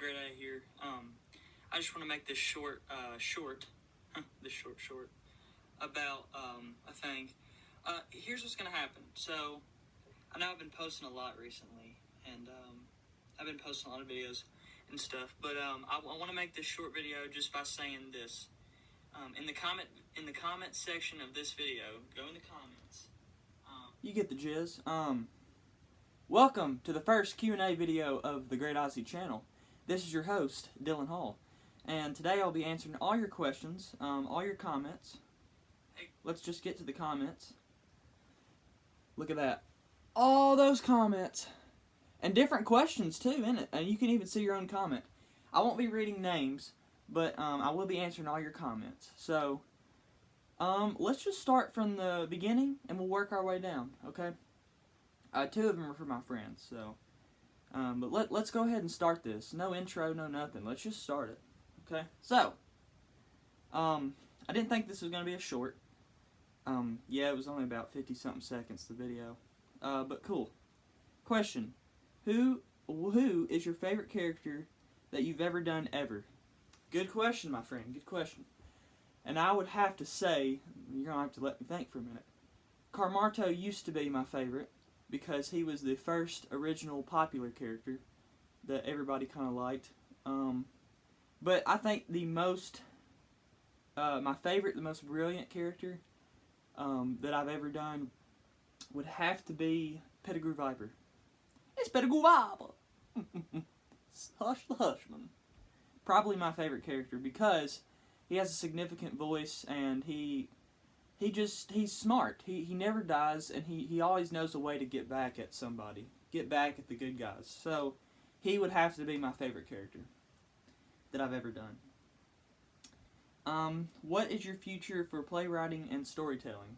Great Eye here. I just want to make this short, about a thing. Here's what's going to happen. So, I know I've been posting a lot recently, and I've been posting a lot of videos and stuff, but I want to make this short video just by saying this. In the comment section of this video, go in the comments. You get the jizz. Welcome to the first Q&A video of the Great Ozzy channel. This is your host, Dylan Hall, and today I'll be answering all your questions, all your comments. Hey. Let's just get to the comments. Look at that. All those comments. And different questions too, isn't it? And you can even see your own comment. I won't be reading names, but I will be answering all your comments. So, let's just start from the beginning and we'll work our way down, okay? Two of them are for my friends, so. But let's go ahead and start this. No intro, no nothing. Let's just start it, okay? So, I didn't think this was going to be a short. Yeah, it was only about 50-something seconds, the video. But cool. Question. Who is your favorite character that you've ever done ever? Good question, my friend. Good question. And I would have to say, you're going to have to let me think for a minute. Carmarto used to be my favorite because he was the first original popular character that everybody kind of liked. But I think the most, my favorite, the most brilliant character that I've ever done would have to be Pettigrew Viper. It's Pettigrew Viper! Hush the Hushman. Probably my favorite character because he has a significant voice and he's smart. He never dies and he always knows a way to get back at somebody. Get back at the good guys. So he would have to be my favorite character that I've ever done. What is your future for playwriting and storytelling?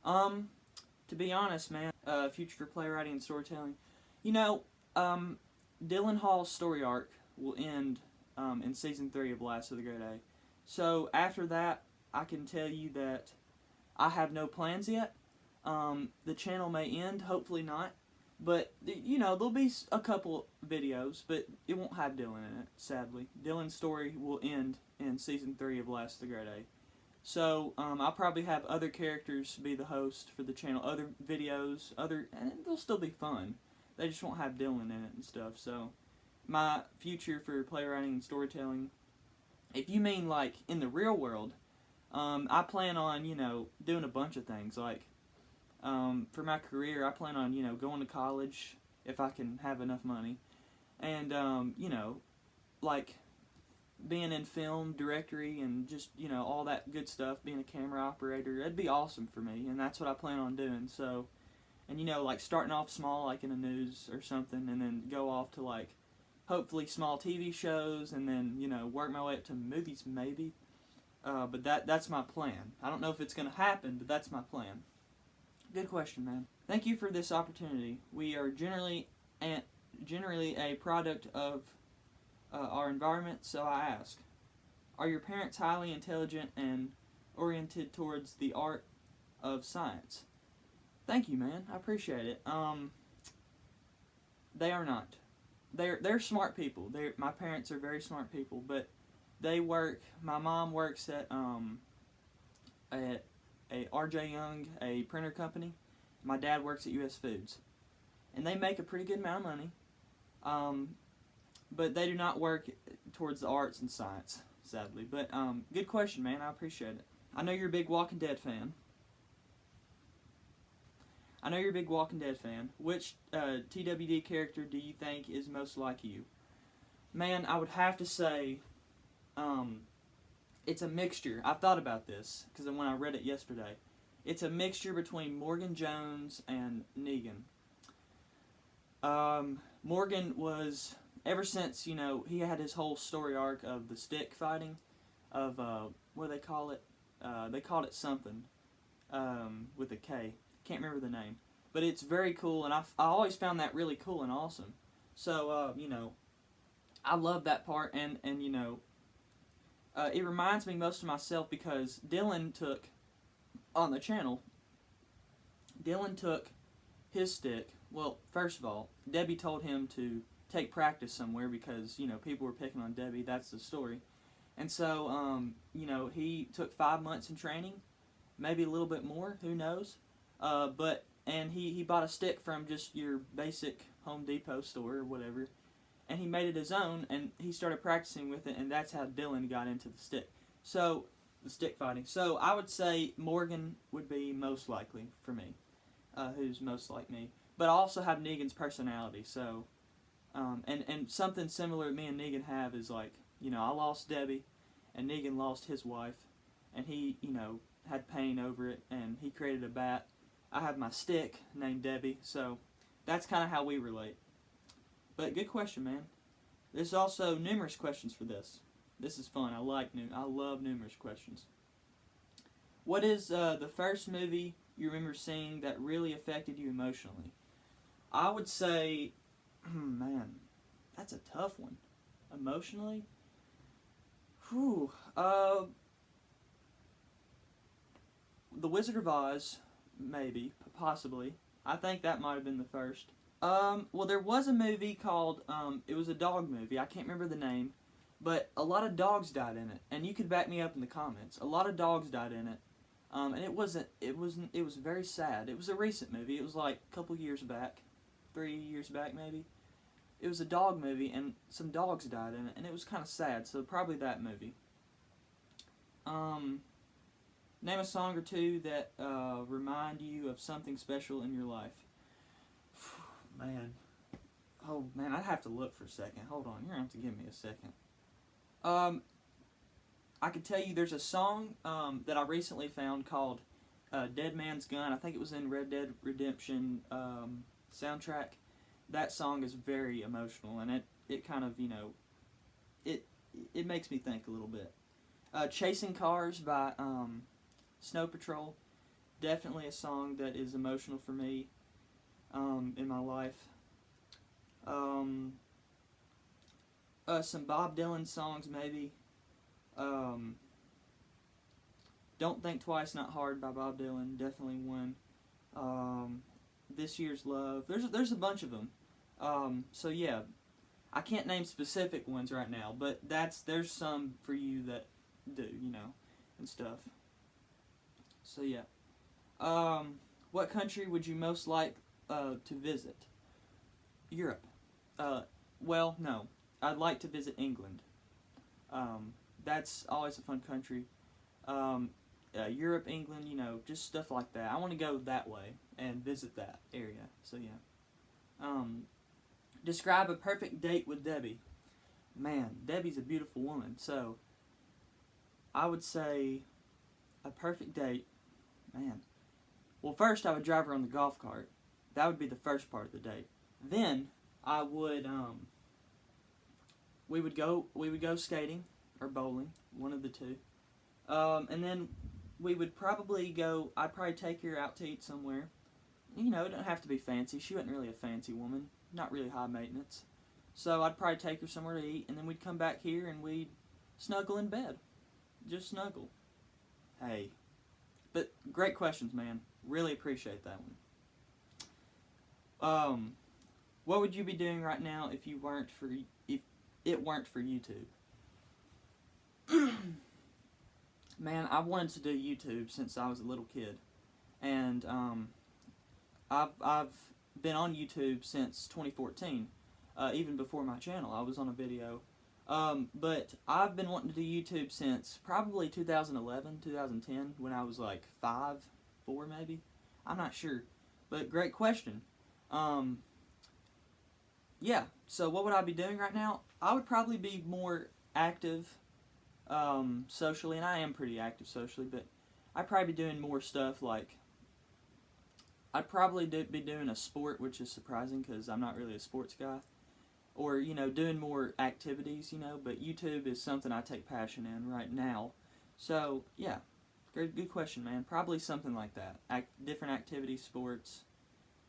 To be honest, man, future for playwriting and storytelling. You know, Dylan Hall's story arc will end in Season 3 of Last of the Great A. So after that, I can tell you that I have no plans yet. The channel may end, hopefully not. But, you know, there'll be a couple videos, but it won't have Dylan in it, sadly. Dylan's story will end in Season 3 of Last of the Great A. So, I'll probably have other characters be the host for the channel, other videos, and they'll still be fun. They just won't have Dylan in it and stuff, so my future for playwriting and storytelling, if you mean, like, in the real world, I plan on, you know, doing a bunch of things, like, for my career, I plan on, you know, going to college, if I can have enough money, and, you know, like, being in film, directory, and just, you know, all that good stuff, being a camera operator, it'd be awesome for me, and that's what I plan on doing, so, and, you know, like, starting off small, like, in the news or something, and then go off to, like, hopefully small TV shows, and then, you know, work my way up to movies, maybe, but that's my plan. I don't know if it's going to happen, but that's my plan. Good question, man. Thank you for this opportunity. We are generally a product of our environment, so I ask, are your parents highly intelligent and oriented towards the art of science? Thank you, man. I appreciate it. They are not. They're smart people. My parents are very smart people, but they work. My mom works at a R.J. Young, a printer company. My dad works at U.S. Foods, and they make a pretty good amount of money. But they do not work towards the arts and science, sadly. But good question, man. I appreciate it. I know you're a big Walking Dead fan. Which TWD character do you think is most like you? Man, I would have to say it's a mixture. I've thought about this because when I read it yesterday. It's a mixture between Morgan Jones and Negan. Morgan was, ever since, you know, he had his whole story arc of the stick fighting, of, what do they call it? They called it something, with a K. Can't remember the name. But it's very cool, and I always found that really cool and awesome. So, you know, I love that part, and you know, it reminds me most of myself because Dylan took, on the channel, Dylan took his stick. Well, first of all, Debbie told him to take practice somewhere because, people were picking on Debbie. That's the story. And so, he took 5 months in training, maybe a little bit more, who knows. And he bought a stick from just your basic Home Depot store or whatever, and he made it his own, and he started practicing with it, and that's how Dylan got into the stick. So, the stick fighting. So, I would say Morgan would be most likely for me, who's most like me. But I also have Negan's personality, so, and something similar me and Negan have is like, I lost Debbie, and Negan lost his wife, and he, had pain over it, and he created a bat. I have my stick named Debbie, so that's kind of how we relate. But good question, man. There's also numerous questions for this. This is fun. I love numerous questions. What is the first movie you remember seeing that really affected you emotionally? I would say, man, that's a tough one. Emotionally? Whew. The Wizard of Oz, maybe, possibly. I think that might have been the first. Well, there was a movie called, it was a dog movie. I can't remember the name, but a lot of dogs died in it, and you could back me up in the comments. A lot of dogs died in it, and it was very sad. It was a recent movie. It was like a couple years back, 3 years back maybe. It was a dog movie, and some dogs died in it, and it was kind of sad, so probably that movie. Name a song or two that remind you of something special in your life. Man. Oh, man, I'd have to look for a second. Hold on, you're going to have to give me a second. I could tell you there's a song that I recently found called Dead Man's Gun. I think it was in Red Dead Redemption soundtrack. That song is very emotional, and it kind of, it makes me think a little bit. Chasing Cars by Snow Patrol. Definitely a song that is emotional for me in my life. Some Bob Dylan songs, maybe. Don't Think Twice, Not Hard by Bob Dylan. Definitely one. This Year's Love. There's a bunch of them. So yeah, I can't name specific ones right now, but there's some for you that do, and stuff. So yeah. What country would you most like to visit? Europe. Well, no. I'd like to visit England. That's always a fun country. Europe, England, just stuff like that. I want to go that way and visit that area. So yeah. Describe a perfect date with Debbie. Man, Debbie's a beautiful woman. So I would say a perfect date. Man. Well, first I would drive her on the golf cart. That would be the first part of the date. Then I would we would go skating or bowling, one of the two. And then we would probably go. I'd probably take her out to eat somewhere. It don't have to be fancy. She wasn't really a fancy woman, not really high maintenance. So I'd probably take her somewhere to eat, and then we'd come back here and we'd snuggle in bed, just snuggle. Hey, but great questions, man. Really appreciate that one. What would you be doing right now if it weren't for YouTube? Man, I wanted to do YouTube since I was a little kid, and I've been on YouTube since 2014, even before my channel. I was on a video, but I've been wanting to do YouTube since probably 2011, 2010, when I was like 4 maybe. I'm not sure, but great question. Yeah, so what would I be doing right now? I would probably be more active socially, and I am pretty active socially, but I'd probably be doing more stuff like, I'd probably be doing a sport, which is surprising because I'm not really a sports guy, or, doing more activities, but YouTube is something I take passion in right now. So, yeah, good question, man. Probably something like that. Different activities, sports.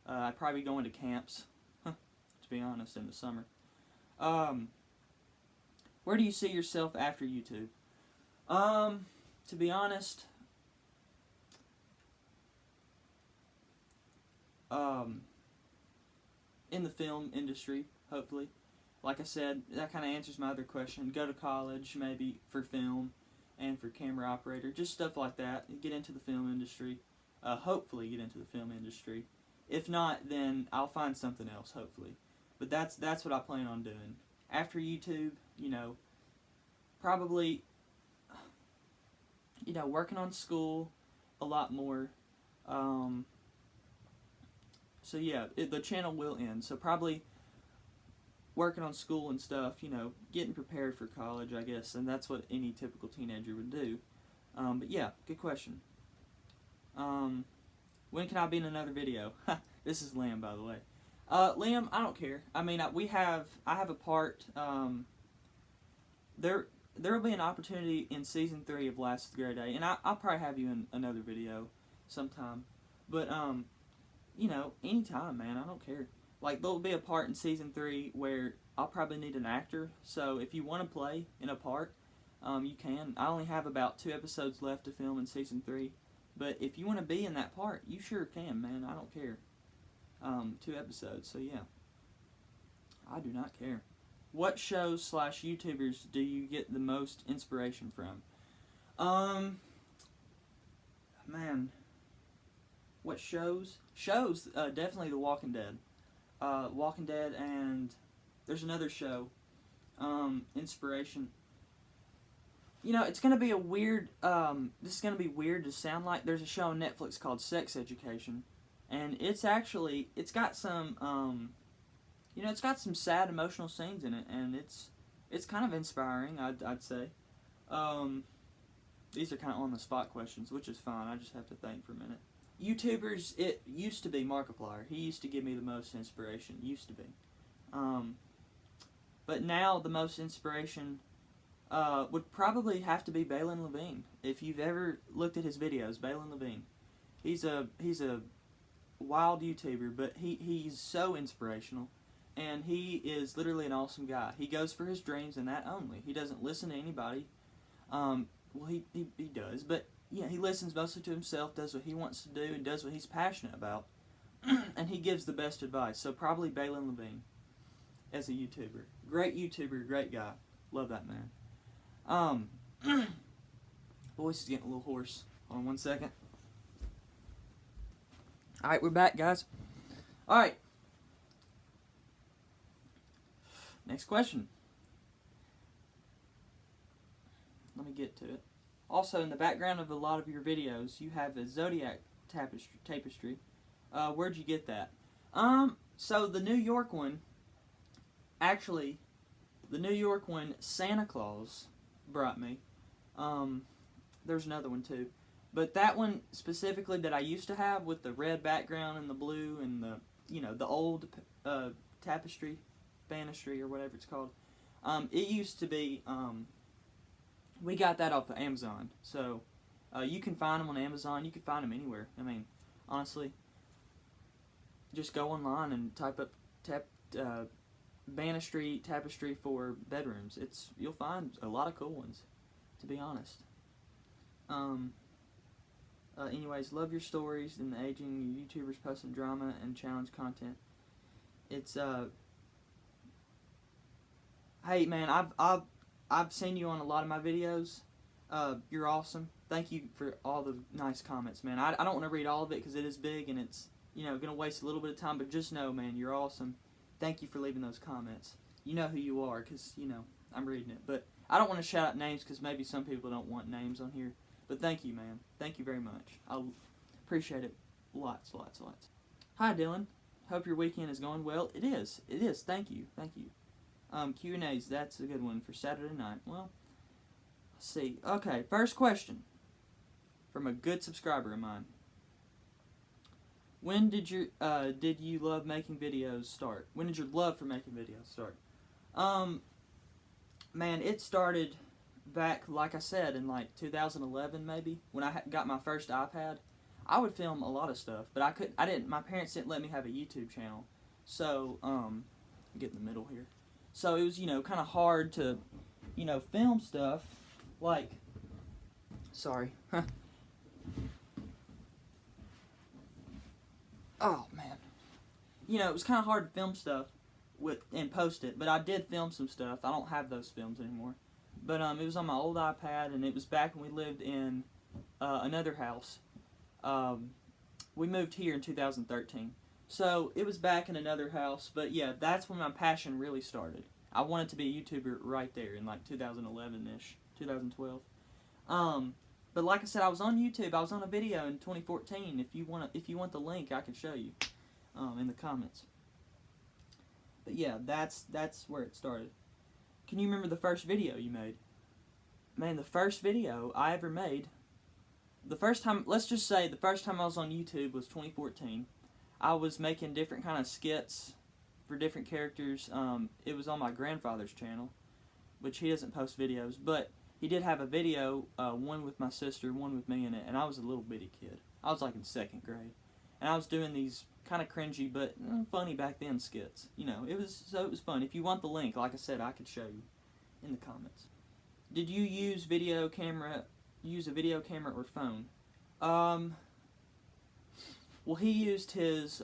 I'd probably be going to camps, to be honest, in the summer. Where do you see yourself after YouTube? To be honest, in the film industry, hopefully. like I said, that kind of answers my other question. Go to college, maybe, for film and for camera operator. Just stuff like that. Get into the film industry. Hopefully get into the film industry. If not, then I'll find something else, hopefully. But that's what I plan on doing. After YouTube, probably, working on school a lot more. So yeah, the channel will end. So probably working on school and stuff, getting prepared for college, I guess. And that's what any typical teenager would do. But yeah, good question. When can I be in another video? This is Liam, by the way. Liam, I don't care. I mean, I have a part. There will be an opportunity in season 3 of Last Great Day, and I'll probably have you in another video sometime. But anytime, man. I don't care. Like, there'll be a part in season 3 where I'll probably need an actor. So if you want to play in a part, you can. I only have about 2 episodes left to film in season 3. But if you want to be in that part, you sure can, man. I don't care. 2 episodes, so yeah. I do not care. What shows / YouTubers do you get the most inspiration from? Man. What shows? Shows, definitely The Walking Dead. Walking Dead, and there's another show. Inspiration. It's going to be a weird, this is going to be weird to sound like. There's a show on Netflix called Sex Education, and it's got some, it's got some sad emotional scenes in it, and it's kind of inspiring, I'd say. These are kind of on-the-spot questions, which is fine. I just have to think for a minute. YouTubers, it used to be Markiplier. He used to give me the most inspiration. Used to be. But now the most inspiration would probably have to be Balin Levine. If you've ever looked at his videos, Balin Levine, he's a wild YouTuber, but he's so inspirational, and he is literally an awesome guy. He goes for his dreams and that only. He doesn't listen to anybody. Well, he does, but yeah, he listens mostly to himself, does what he wants to do, and does what he's passionate about, and he gives the best advice. So probably Balin Levine as a YouTuber. Great YouTuber, great guy. Love that man. Voice is getting a little hoarse. Hold on 1 second. Alright, we're back, guys. Alright. Next question. Let me get to it. Also, in the background of a lot of your videos, you have a Zodiac Tapestry. Where'd you get that? So the New York one, actually, Santa Claus brought me. There's another one too. But that one specifically that I used to have with the red background and the blue and the old tapestry, banistry or whatever it's called. It used to be, we got that off of Amazon. So, you can find them on Amazon. You can find them anywhere. I mean, honestly, just go online and type up banistry tapestry for bedrooms. You'll find a lot of cool ones, to be honest. Anyways, love your stories and the aging. Your YouTubers posting drama and challenge content. It's hey man, I've seen you on a lot of my videos. You're awesome. Thank you for all the nice comments, man. I don't want to read all of it because it is big and it's gonna waste a little bit of time. But just know, man, you're awesome. Thank you for leaving those comments. You know who you are because I'm reading it. But I don't want to shout out names because maybe some people don't want names on here. But thank you, man. Thank you very much. I appreciate it. Lots. Hi, Dylan. Hope your weekend is going well. It is. Thank you. Q&As, that's a good one for Saturday night. Well, let's see. Okay, first question from a good subscriber of mine. When did you love making videos start? When did your love for making videos start? Man, it started back, like I said, in like 2011 maybe, when I got my first iPad. I would film a lot of stuff, but my parents didn't let me have a YouTube channel. So, get in the middle here. So it was, kind of hard to, film stuff, like, sorry. Oh, man. It was kind of hard to film stuff and post it. But I did film some stuff. I don't have those films anymore. But it was on my old iPad, and it was back when we lived in another house. We moved here in 2013. So it was back in another house. But yeah, that's when my passion really started. I wanted to be a YouTuber right there in like 2011-ish, 2012. But like I said, I was on YouTube. I was on a video in 2014. If you want the link, I can show you in the comments. But yeah, that's where it started. Can you remember the first video you made? Man, the first video I ever made, the first time, let's just say the first time I was on YouTube was 2014. I was making different kind of skits for different characters. It was on my grandfather's channel, which he doesn't post videos, but he did have a video, one with my sister, one with me in it, and I was a little bitty kid. I was like in 2nd grade. And I was doing these kind of cringy but funny back then skits. You know, it was fun. If you want the link, like I said, I could show you in the comments. Did you use a video camera or phone? Well, he used his,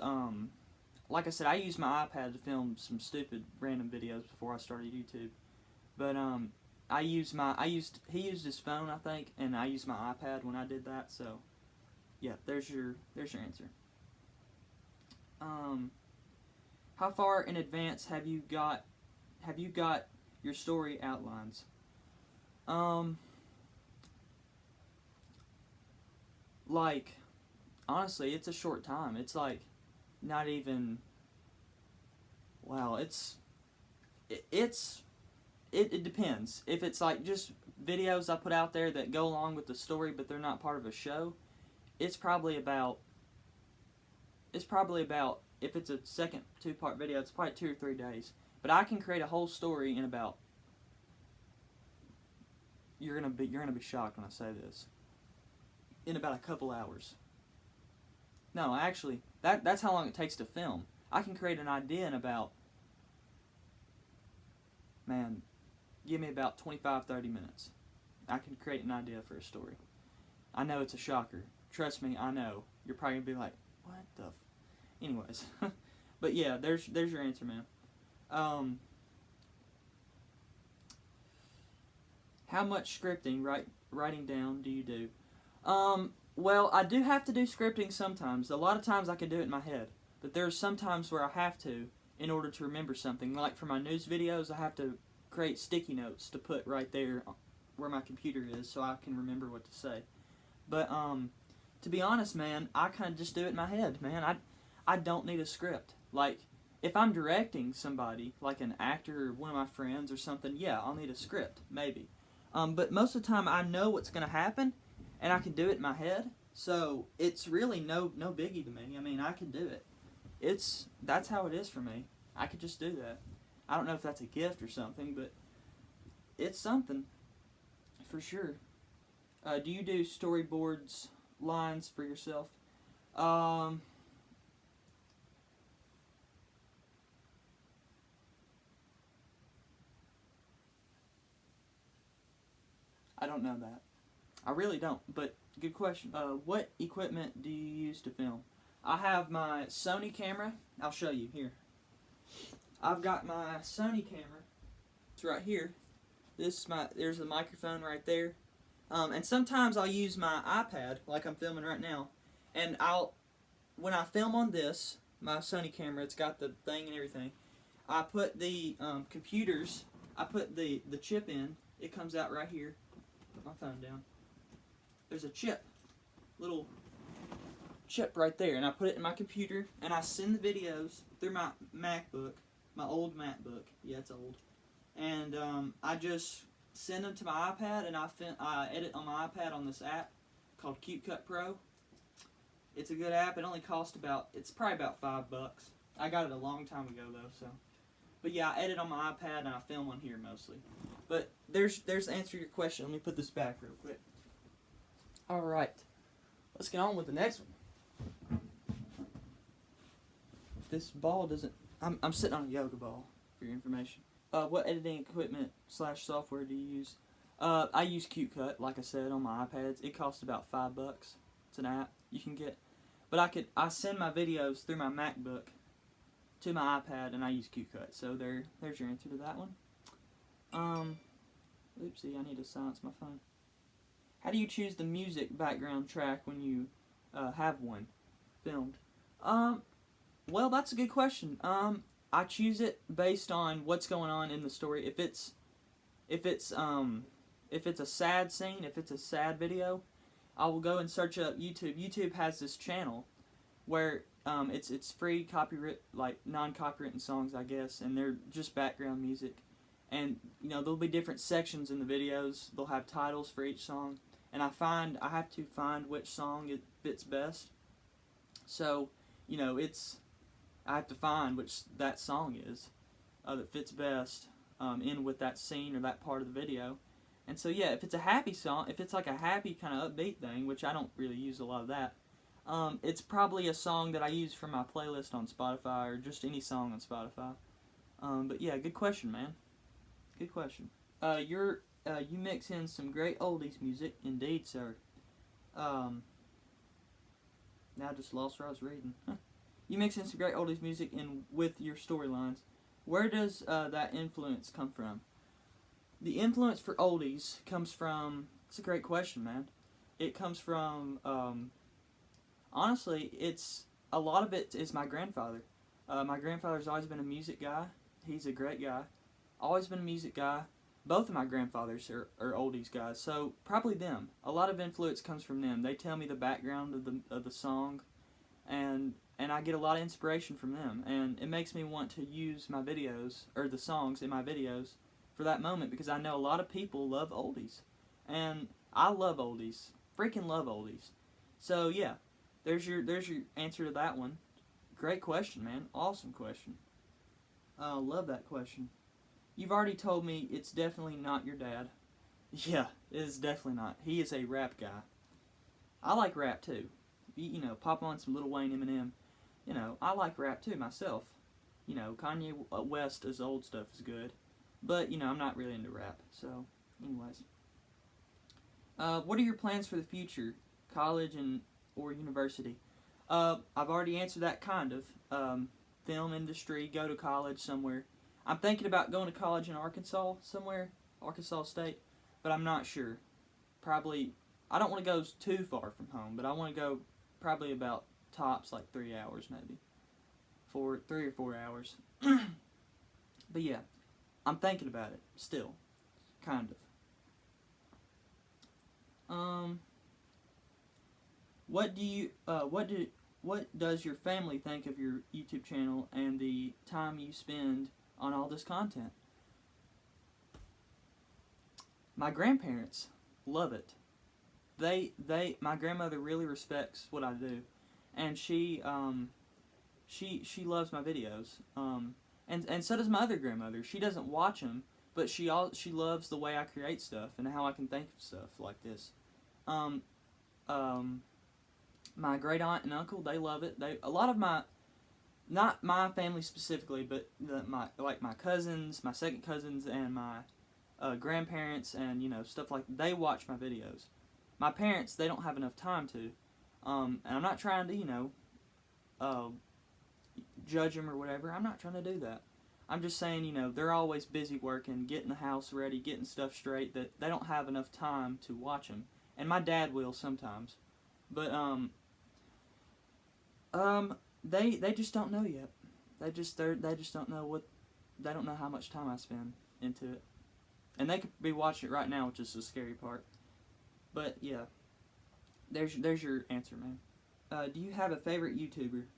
like I said, I used my iPad to film some stupid random videos before I started YouTube. But he used his phone, I think, and I used my iPad when I did that. So yeah, there's your answer. How far in advance have you got your story outlines? Like, honestly, it's a short time. It's like not even. Wow, it depends. If it's like just videos I put out there that go along with the story, but they're not part of a show, it's probably about. If it's a second 2-part video, it's probably 2 or 3 days. But I can create a whole story in about. You're gonna be shocked when I say this. In about a couple hours. No, actually, that's how long it takes to film. I can create an idea in about. Man, give me about 25-30 minutes. I can create an idea for a story. I know it's a shocker. Trust me, I know. You're probably gonna be like, what the. Anyways, but yeah, there's your answer, man. How much scripting, writing down, do you do? Well, I do have to do scripting sometimes. A lot of times I can do it in my head, but there's some times where I have to in order to remember something. Like for my news videos, I have to create sticky notes to put right there where my computer is so I can remember what to say. But to be honest, man, I kind of just do it in my head, man. I don't need a script. Like, if I'm directing somebody, like an actor or one of my friends or something, yeah, I'll need a script, maybe. But most of the time, I know what's going to happen, and I can do it in my head. So it's really no biggie to me. I mean, I can do it. That's how it is for me. I could just do that. I don't know if that's a gift or something, but it's something for sure. Do you do storyboards, lines for yourself? I don't know that. I really don't, but good question. What equipment do you use to film? I have my Sony camera. I'll show you here. I've got my Sony camera. It's right here. There's the microphone right there. And sometimes I'll use my iPad, like I'm filming right now. And when I film on this, my Sony camera, it's got the thing and everything. I put the computers, I put the chip in. It comes out right here. Put my phone down. There's a little chip right there, and I put it in my computer, and I send the videos through my MacBook, my old MacBook. Yeah, it's old. And I just send them to my iPad, and I edit on my iPad on this app called CuteCut Pro. It's a good app. It only costs it's probably about $5. I got it a long time ago though, so. But yeah, I edit on my iPad and I film on here mostly. But there's the answer to your question. Let me put this back real quick. All right, let's get on with the next one. If this ball doesn't, I'm sitting on a yoga ball for your information. What editing equipment / software do you use? I use CuteCut, like I said, on my iPads. It costs about $5. It's an app you can get. But I send my videos through my MacBook to my iPad, and I use QCut. So there's your answer to that one. Oopsie, I need to silence my phone. How do you choose the music background track when you have one filmed? Well, that's a good question. I choose it based on what's going on in the story. If it's a sad scene, if it's a sad video, I will go and search up YouTube. YouTube has this channel where it's free copyright, like non-copywritten songs, I guess, and they're just background music. And there'll be different sections in the videos. They'll have titles for each song, and I have to find which song it fits best. So I have to find which that song is that fits best in with that scene or that part of the video. And so yeah, if it's a happy song, if it's like a happy kind of upbeat thing, which I don't really use a lot of that, it's probably a song that I use for my playlist on Spotify or just any song on Spotify. But yeah, good question, man. Good question. You mix in some great oldies music, indeed, sir. Now I just lost where I was reading. You mix in some great oldies music with your storylines. Where does that influence come from? The influence for oldies comes from... It's a great question, man. It comes from... honestly, a lot of it is my grandfather. My grandfather's always been a music guy. He's a great guy. Always been a music guy. Both of my grandfathers are oldies guys, so probably them. A lot of influence comes from them. They tell me the background of the song, and I get a lot of inspiration from them, and it makes me want to use my videos, or the songs in my videos, for that moment, because I know a lot of people love oldies, and I love oldies. Freaking love oldies. So yeah, there's your answer to that one. Great question, man. Awesome question. Love that question. You've already told me it's definitely not your dad. Yeah, it is definitely not. He is a rap guy. I like rap too. Pop on some Lil Wayne, Eminem. I like rap too myself. Kanye West's old stuff is good. But, I'm not really into rap. So, anyways. What are your plans for the future? College or university? I've already answered that kind of. Film industry, go to college somewhere. I'm thinking about going to college in Arkansas somewhere, Arkansas State, but I'm not sure. Probably, I don't want to go too far from home, but I want to go probably about tops like 3 hours maybe. 3 or 4 hours. But yeah, I'm thinking about it still, kind of. What does your family think of your YouTube channel and the time you spend on all this content? My grandparents love it. My grandmother really respects what I do, and she loves my videos. And so does my other grandmother. She doesn't watch them, but she loves the way I create stuff and how I can think of stuff like this. My great aunt and uncle, they love it. A lot of not my family specifically, but my cousins, my second cousins, and my grandparents, and stuff like that, they watch my videos. My parents, they don't have enough time to, and I'm not trying to judge them or whatever. I'm not trying to do that. I'm just saying they're always busy working, getting the house ready, getting stuff straight, that they don't have enough time to watch them. And my dad will sometimes, but they just don't know yet. They just don't know they don't know how much time I spend into it. And they could be watching it right now, which is the scary part. But yeah, there's your answer, man. Do you have a favorite YouTuber?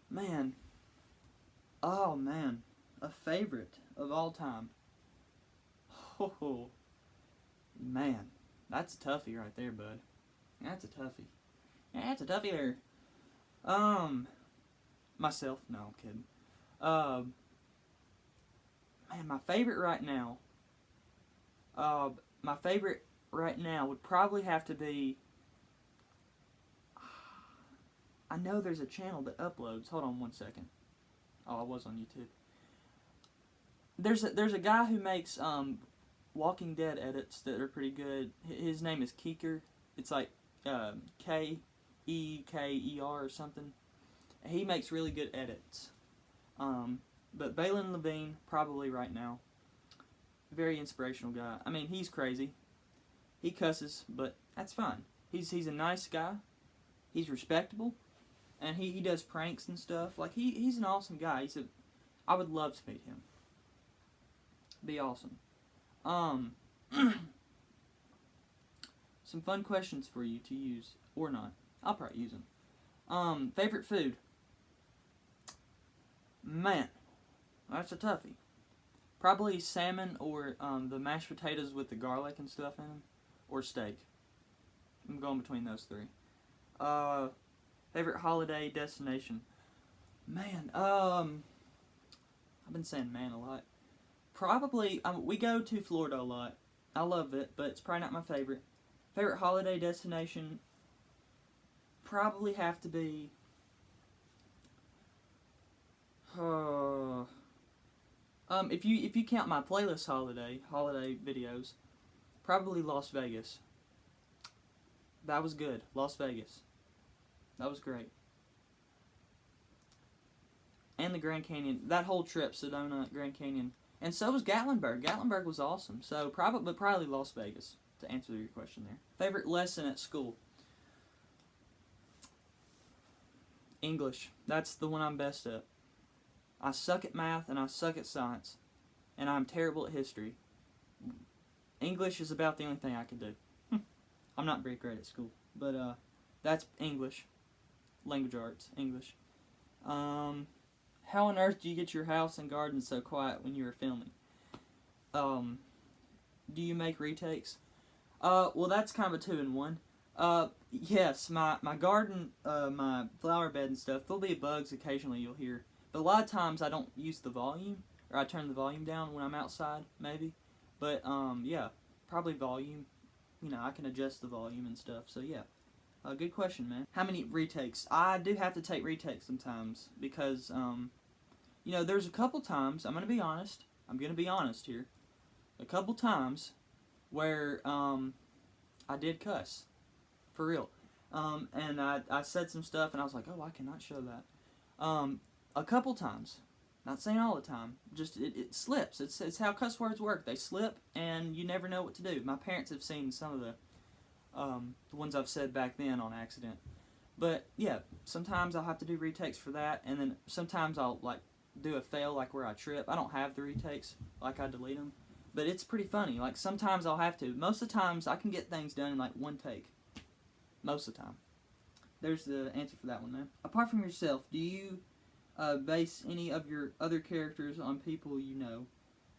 Man. Oh man, a favorite of all time. Oh man, that's a toughie right there, bud. That's a toughie. That's a toughie there. Myself? No, I'm kidding. Man, my favorite right now. My favorite right now would probably have to be. I know there's a channel that uploads. Hold on one second. Oh, I was on YouTube. There's a guy who makes Walking Dead edits that are pretty good. His name is Keeker. It's like Keker or something. He makes really good edits. But Balin Levine, probably right now. Very inspirational guy. I mean, he's crazy. He cusses, but that's fine. He's a nice guy. He's respectable. And he does pranks and stuff. Like, he's an awesome guy. I would love to meet him. Be awesome. Some fun questions for you to use, or not. I'll probably use them. Favorite food? Man, that's a toughie. Probably salmon or the mashed potatoes with the garlic and stuff in them, or steak. I'm going between those three. Favorite holiday destination? Man, I've been saying man a lot. Probably, we go to Florida a lot. I love it, but it's probably not my favorite. Favorite holiday destination? Probably have to be... if you count my playlist holiday videos, probably Las Vegas. That was good. Las Vegas. That was great. And the Grand Canyon. That whole trip, Sedona, Grand Canyon. And so was Gatlinburg. Gatlinburg was awesome. So probably Las Vegas, to answer your question there. Favorite lesson at school? English. That's the one I'm best at. I suck at math and I suck at science. And I'm terrible at history. English is about the only thing I can do. I'm not very great at school. But that's English. Language arts. English. How on earth do you get your house and garden so quiet when you are filming? Do you make retakes? Well, that's kind of a 2-in-1. Yes, my garden, my flower bed and stuff, there'll be bugs occasionally you'll hear. But a lot of times I don't use the volume, or I turn the volume down when I'm outside, maybe. But, yeah, probably volume. You know, I can adjust the volume and stuff, so yeah. Good question, man. How many retakes? I do have to take retakes sometimes, because, you know, there's a couple times, I'm going to be honest here, a couple times where, I did cuss. For real. And I said some stuff, and I was like, oh, I cannot show that. A couple times. Not saying all the time. Just, it slips. It's how cuss words work. They slip, and you never know what to do. My parents have seen some of the ones I've said back then on accident. But, yeah, sometimes I'll have to do retakes for that, and then sometimes I'll, like, do a fail, like where I trip. I don't have the retakes, like I delete them. But it's pretty funny. Like, sometimes I'll have to. Most of the times, I can get things done in, like, one take. Most of the time. There's the answer for that one, man. Apart from yourself, do you base any of your other characters on people you know?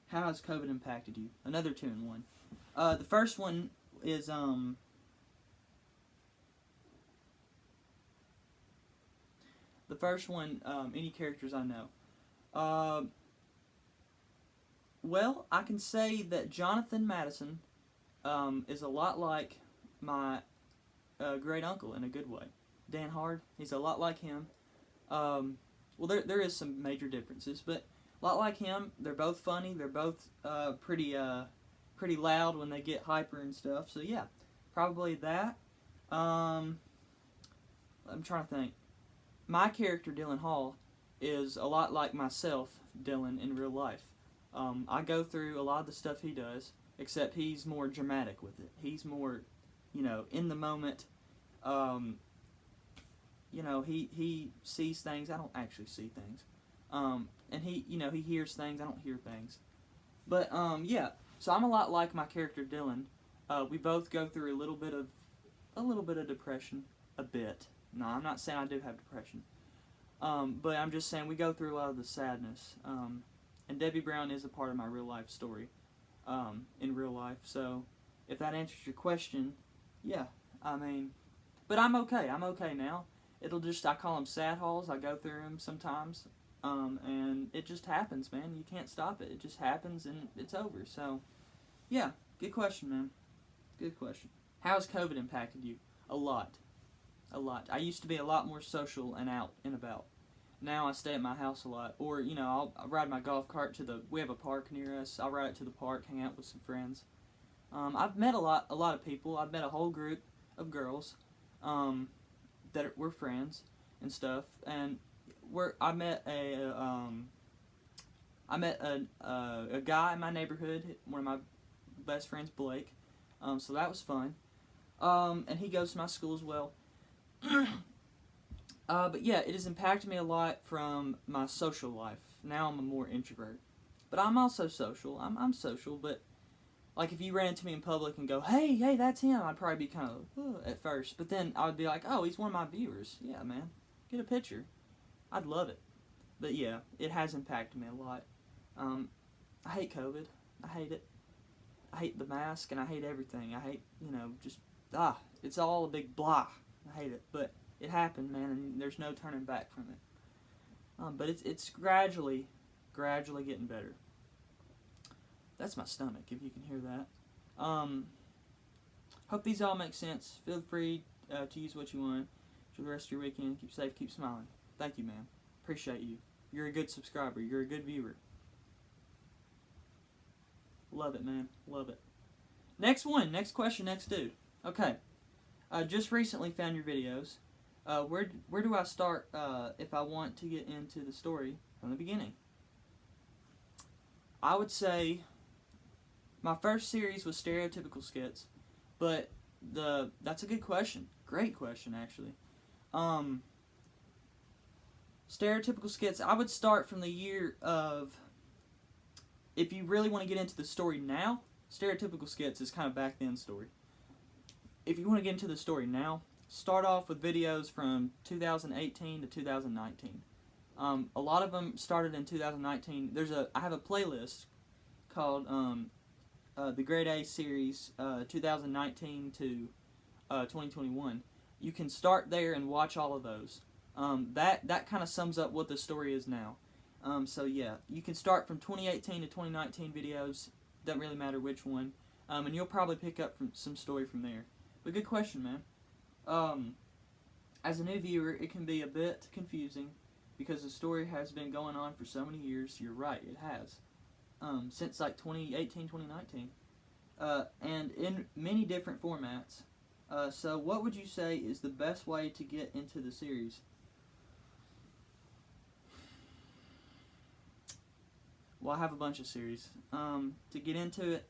How has COVID impacted you? Another 2-in-1. The first one is, any characters I know. Well, I can say that Jonathan Madison is a lot like my great uncle in a good way. Dan Hard, he's a lot like him. Well, there is some major differences, but a lot like him. They're both funny. They're both pretty loud when they get hyper and stuff. So yeah, probably that. I'm trying to think. My character Dylan Hall is a lot like myself, Dylan, in real life. I go through a lot of the stuff he does, except he's more dramatic with it. He's more, you know, in the moment. You know, he sees things. I don't actually see things. And he, you know, he hears things. I don't hear things. But, yeah. So I'm a lot like my character Dylan. We both go through a little bit of depression. A bit. No, I'm not saying I do have depression. But I'm just saying we go through a lot of the sadness. And Debbie Brown is a part of my real life story. In real life. So, if that answers your question, yeah. I mean, but I'm okay. I'm okay now. I call them sad hauls. I go through them sometimes. And it just happens, man. You can't stop it. It just happens and it's over. So, yeah. Good question, man. Good question. How has COVID impacted you? A lot. A lot. I used to be a lot more social and out and about. Now I stay at my house a lot. Or, you know, I'll ride my golf cart we have a park near us. I'll ride it to the park, hang out with some friends. I've met a lot of people. I've met a whole group of girls that were friends and stuff. And where I met a guy in my neighborhood, one of my best friends, Blake. So that was fun. And he goes to my school as well. But yeah, it has impacted me a lot from my social life. Now I'm a more introvert. But I'm also social. I'm social, but like if you ran into me in public and go, hey, that's him, I'd probably be kind of at first. But then I would be like, oh, he's one of my viewers. Yeah, man, get a picture. I'd love it. But yeah, it has impacted me a lot. I hate COVID. I hate it. I hate the mask and I hate everything. I hate, just, it's all a big blah. I hate it. But it happened, man, and there's no turning back from it. But it's gradually getting better. That's my stomach, if you can hear that. Hope these all make sense. Feel free to use what you want for the rest of your weekend. Keep safe, keep smiling. Thank you, man. Appreciate you. You're a good subscriber. You're a good viewer. Love it, man. Love it. Next one. Next question. Next dude. Okay. Just recently found your videos. Where do I start if I want to get into the story from the beginning? I would say my first series was stereotypical skits, but that's a good question. Great question, actually. Stereotypical skits, I would start from the year of, if you really want to get into the story now, stereotypical skits is kind of back then story. If you want to get into the story now, start off with videos from 2018 to 2019. A lot of them started in 2019. I have a playlist called the Grade A series 2019 to 2021. You can start there and watch all of those. That kind of sums up what the story is now. So yeah, you can start from 2018 to 2019 videos. Doesn't really matter which one, and you'll probably pick up some story from there. But good question, man. As a new viewer, it can be a bit confusing because the story has been going on for so many years. You're right, it has. Since like 2018, 2019. And in many different formats. So what would you say is the best way to get into the series? Well, I have a bunch of series. To get into it,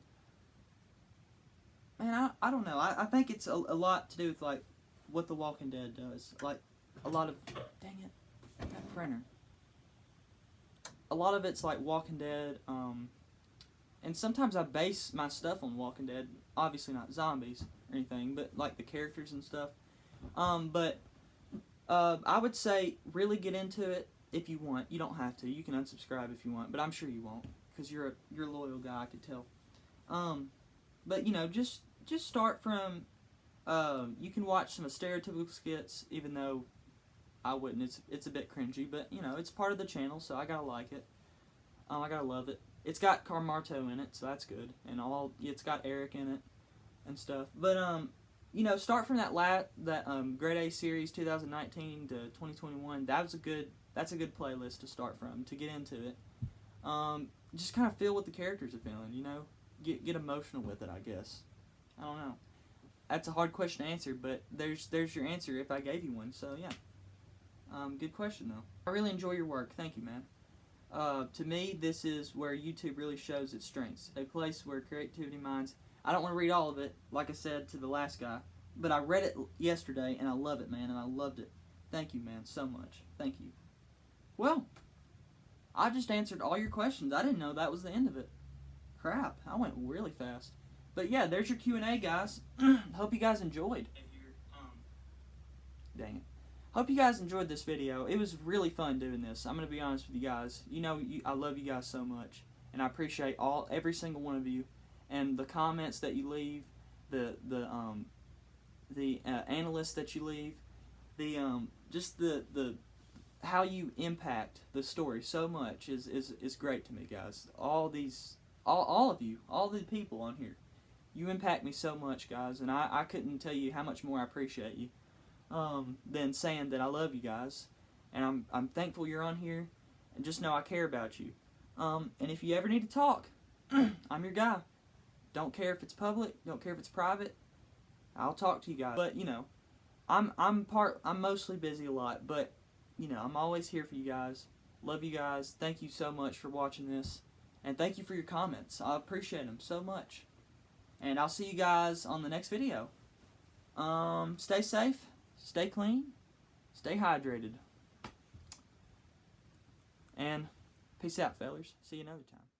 man, I don't know. I think it's a lot to do with, like, what The Walking Dead does. Like, a lot of... Dang it. That printer. A lot of it's like Walking Dead, and sometimes I base my stuff on Walking Dead. Obviously not zombies or anything, but like the characters and stuff. But I would say really get into it if you want. You don't have to. You can unsubscribe if you want, but I'm sure you won't because you're a loyal guy. I could tell. But just start from. You can watch some stereotypical skits, even though I wouldn't. It's a bit cringy, but it's part of the channel, so I gotta like it. I gotta love it. It's got Carmarto in it, so that's good, and it's got Eric in it and stuff. But start from that Grade A series 2019 to 2021. That's a good playlist to start from to get into it. Just kind of feel what the characters are feeling. Get emotional with it. I guess. I don't know. That's a hard question to answer, but there's your answer if I gave you one. So yeah. Good question though. I really enjoy your work. Thank you, man. To me, this is where YouTube really shows its strengths. A place where creativity minds. I don't want to read all of it, like I said to the last guy, but I read it yesterday and I love it, man, and I loved it. Thank you, man, so much. Thank you. Well, I just answered all your questions. I didn't know that was the end of it. Crap, I went really fast. But yeah, there's your Q&A, guys. Hope you guys enjoyed. Dang it. Hope you guys enjoyed this video. It was really fun doing this. I'm going to be honest with you guys. I love you guys so much. And I appreciate every single one of you. And the comments that you leave, the analysts that you leave, just the how you impact the story so much is great to me, guys. All of you, all the people on here, you impact me so much, guys. And I couldn't tell you how much more I appreciate you. Than saying that I love you guys, and I'm thankful you're on here, and just know I care about you. And if you ever need to talk, I'm your guy. Don't care if it's public, don't care if it's private. I'll talk to you guys. But I'm mostly busy a lot. But I'm always here for you guys. Love you guys. Thank you so much for watching this. And thank you for your comments. I appreciate them so much. And I'll see you guys on the next video. Stay safe, stay clean, stay hydrated. And peace out, fellas. See you another time.